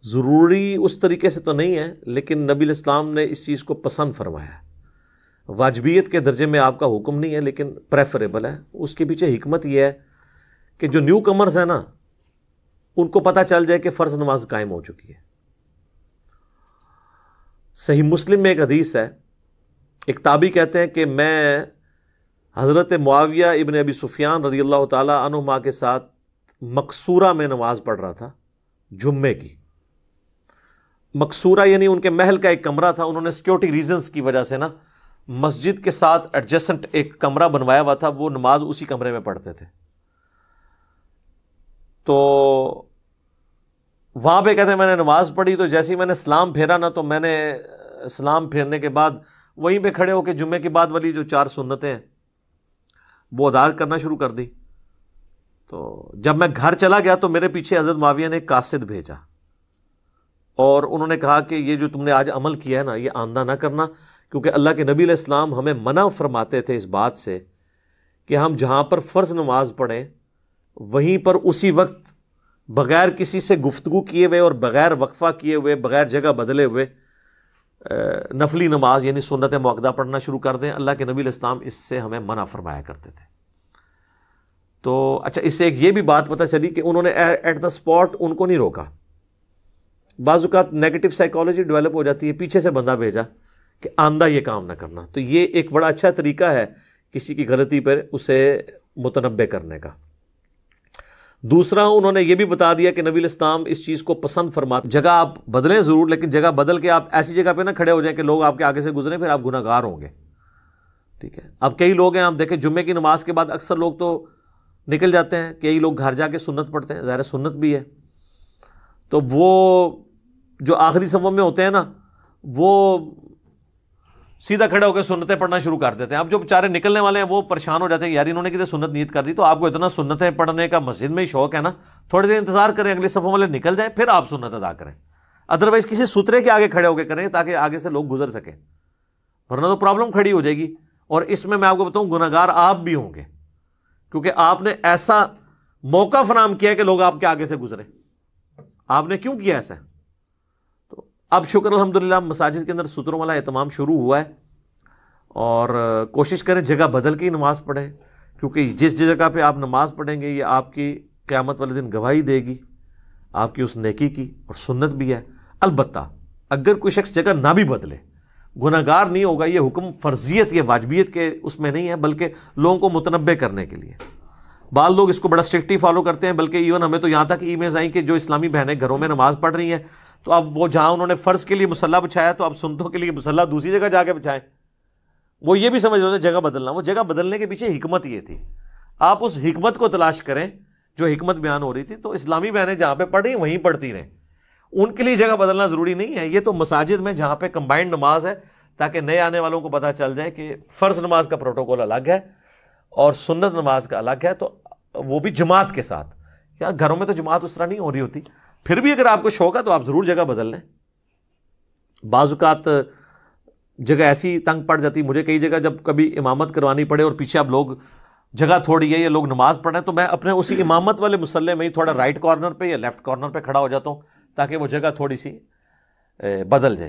ضروری اس طریقے سے تو نہیں ہے، لیکن نبی علیہ السلام نے اس چیز کو پسند فرمایا ہے۔ واجبیت کے درجے میں آپ کا حکم نہیں ہے لیکن پریفریبل ہے۔ اس کے پیچھے حکمت یہ ہے کہ جو نیو کمرز ہیں نا، ان کو پتہ چل جائے کہ فرض نماز قائم ہو چکی ہے۔ صحیح مسلم میں ایک حدیث ہے، ایک تابعی کہتے ہیں کہ میں حضرت معاویہ ابن ابی سفیان رضی اللہ تعالی عنہما کے ساتھ مقصورہ میں نماز پڑھ رہا تھا جمعے کی۔ مقصورہ یعنی ان کے محل کا ایک کمرہ تھا، انہوں نے سیکیورٹی ریزنز کی وجہ سے نا مسجد کے ساتھ ایڈجسنٹ ایک کمرہ بنوایا ہوا تھا، وہ نماز اسی کمرے میں پڑھتے تھے۔ تو وہاں پہ کہتے ہیں میں نے نماز پڑھی، تو جیسے ہی میں نے سلام پھیرا نا، تو میں نے سلام پھیرنے کے بعد وہیں پہ کھڑے ہو کے جمعے کے بعد والی جو 4 سنتیں ہیں وہ ادا کرنا شروع کر دی۔ تو جب میں گھر چلا گیا تو میرے پیچھے حضرت معاویہ نے ایک قاصد بھیجا اور انہوں نے کہا کہ یہ جو تم نے آج عمل کیا ہے نا، یہ آئندہ نہ کرنا، کیونکہ اللہ کے نبی علیہ السلام ہمیں منع فرماتے تھے اس بات سے کہ ہم جہاں پر فرض نماز پڑھیں وہیں پر اسی وقت بغیر کسی سے گفتگو کیے ہوئے اور بغیر وقفہ کیے ہوئے، بغیر جگہ بدلے ہوئے نفلی نماز یعنی سنت مؤکدہ پڑھنا شروع کر دیں۔ اللہ کے نبی علیہ السلام اس سے ہمیں منع فرمایا کرتے تھے۔ تو اچھا، اس سے ایک یہ بھی بات پتہ چلی کہ انہوں نے ایٹ دا اسپاٹ ان کو نہیں روکا۔ بعض اوقات نیگیٹو سائیکالوجی ڈیولپ ہو جاتی ہے، پیچھے سے بندہ بھیجا کہ آندہ یہ کام نہ کرنا۔ تو یہ ایک بڑا اچھا طریقہ ہے کسی کی غلطی پر اسے متنبع کرنے کا۔ دوسرا، انہوں نے یہ بھی بتا دیا کہ نبی علیہ السلام اس چیز کو پسند فرماتے، جگہ آپ بدلیں ضرور، لیکن جگہ بدل کے آپ ایسی جگہ پہ نہ کھڑے ہو جائیں کہ لوگ آپ کے آگے سے گزریں، پھر آپ گناہ گار ہوں گے۔ ٹھیک ہے، اب کئی لوگ ہیں، آپ دیکھیں جمعے کی نماز کے بعد اکثر لوگ تو نکل جاتے ہیں، کئی لوگ گھر جا کے سنت پڑھتے ہیں، ظاہر سنت بھی ہے، تو وہ جو آخری صفوں میں ہوتے ہیں نا، وہ سیدھا کھڑے ہو کے سنتیں پڑھنا شروع کر دیتے ہیں۔ اب جو بیچارے نکلنے والے ہیں وہ پریشان ہو جاتے ہیں، یار انہوں نے کتنے سنت نیت کر دی۔ تو آپ کو اتنا سنتیں پڑھنے کا مسجد میں ہی شوق ہے نا، تھوڑی دیر انتظار کریں، اگلی صفوں والے نکل جائیں، پھر آپ سنت ادا کریں۔ ادروائز کسی سترے کے آگے کھڑے ہو کے کریں تاکہ آگے سے لوگ گزر سکیں، ورنہ تو پرابلم کھڑی ہو جائے گی۔ اور اس میں آپ کو بتاؤں گناہ گار آپ بھی ہوں گے، کیونکہ آپ نے ایسا موقع فراہم کیا ہے کہ لوگ آپ کے آگے سے گزریں۔ آپ نے کیوں کیا ایسا؟ تو اب شکر الحمدللہ مساجد کے اندر ستروں والا اہتمام شروع ہوا ہے، اور کوشش کریں جگہ بدل کے ہی نماز پڑھیں، کیونکہ جس جگہ پہ آپ نماز پڑھیں گے یہ آپ کی قیامت والے دن گواہی دے گی آپ کی اس نیکی کی، اور سنت بھی ہے۔ البتہ اگر کوئی شخص جگہ نہ بھی بدلے گناہ گار نہیں ہوگا۔ یہ حکم فرضیت یا واجبیت کے اس میں نہیں ہے، بلکہ لوگوں کو متنبع کرنے کے لیے۔ بعض لوگ اس کو بڑا اسٹرکٹلی فالو کرتے ہیں، بلکہ ایون ہمیں تو یہاں تک ای میلز آئیں کہ جو اسلامی بہنیں گھروں میں نماز پڑھ رہی ہیں تو اب وہ جہاں انہوں نے فرض کے لیے مصلی بچھایا تو اب سنتوں کے لیے مصلی دوسری جگہ جا کے بچھائیں۔ وہ یہ بھی سمجھ رہے تھے جگہ بدلنا، وہ جگہ بدلنے کے پیچھے حکمت یہ تھی۔ آپ اس حکمت کو تلاش کریں جو حکمت بیان ہو رہی تھی۔ تو اسلامی بہنیں جہاں پہ پڑھ رہی ہیں وہیں پڑھتی رہیں، ان کے لیے جگہ بدلنا ضروری نہیں ہے۔ یہ تو مساجد میں جہاں پہ کمبائنڈ نماز ہے، تاکہ نئے آنے والوں کو پتہ چل جائے کہ فرض نماز کا پروٹوکول الگ ہے اور سنت نماز کا الگ ہے، تو وہ بھی جماعت کے ساتھ۔ یا گھروں میں تو جماعت اس طرح نہیں ہو رہی ہوتی، پھر بھی اگر آپ کو شوق ہے تو آپ ضرور جگہ بدل لیں۔ بعض اوقات جگہ ایسی تنگ پڑ جاتی، مجھے کئی جگہ جب کبھی امامت کروانی پڑے اور پیچھے اب لوگ جگہ تھوڑی ہے یا لوگ نماز پڑھ رہے ہیں، تو میں اپنے اسی امامت والے مصلی میں ہی تھوڑا رائٹ کارنر پہ یا لیفٹ کارنر پہ کھڑا ہو جاتا ہوں تاکہ وہ جگہ تھوڑی سی بدل جائے۔